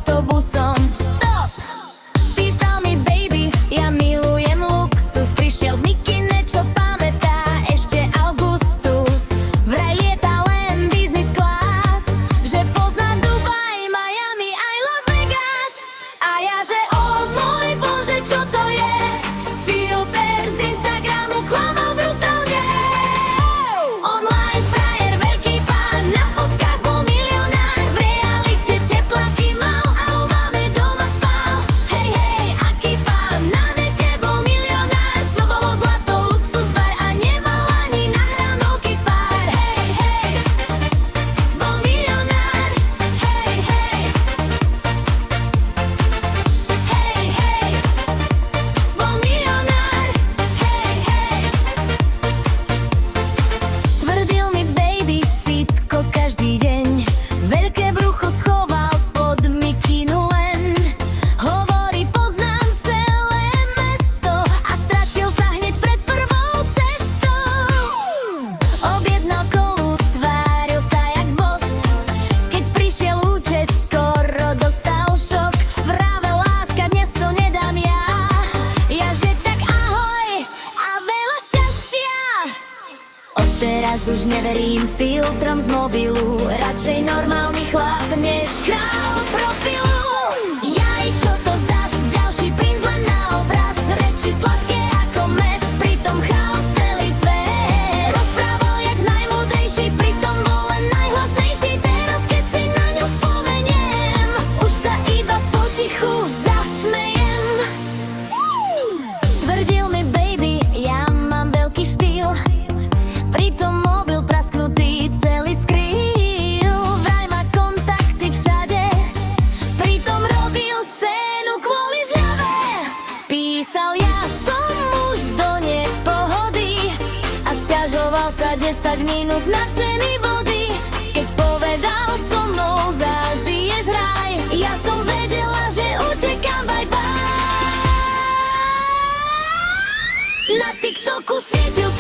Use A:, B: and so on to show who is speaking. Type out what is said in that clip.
A: autobusom. Stop! Písal mi baby, ja milujem luxus. Prišiel v mikine, čo pamätá ešte Augustus. Vraj lieta len business class, že pozná Dubaj, Miami aj Las Vegas. A ja že oh môj Bože, čo to je? Filter z Instagramu klamal brutálne. Online frajer, veľký pán, na fotkách bol milionár. V realite tepláky mal a u mame doma spal. Hej, hej, aký pán, na nete bol milionár. Slobovo, zlato, luxus, bar a nemal ani na hranolky pár. Hej, hej, bol milionár. Hej, hej, hej, hej, bol milionár. Hej, hej. Tvrdil mi baby, fitko každý deň. Veľké brucho schoval pod mikinu len. Hovorí, poznám celé mesto a stratil sa hneď pred prvou cestou. Objednal kolu, tváril sa jak boss. Keď prišiel účet, skoro dostal šok. Vravel, láska, dnes to nedám ja. Ja že tak ahoj a veľa šťastia. Odteraz už neverím filtrom z mobilu. Radšej normálny chlap než král profilu. Jaj, čo to zas, ďalší princ len na obraz. Reči sladké ako med, pritom chaos celý svet. Rozprával jak najmúdrejší, pritom bol len najhlasnejší. Teraz keď si na ňu spomeniem, už sa iba potichu zasmejem. Tvrdil mi baby, ja mám veľký štýl, pritom mobil prasknutý celý skrýl. Vraj má kontakty všade, pritom robil scénu kvôli zľave. Písal, ja som muž do nepohody a sťažoval sa 10 minút na ceny vody. Keď povedal, so mnou zažiješ raj, ja som vedela, že utekám, bye bye. Na TikToku svietil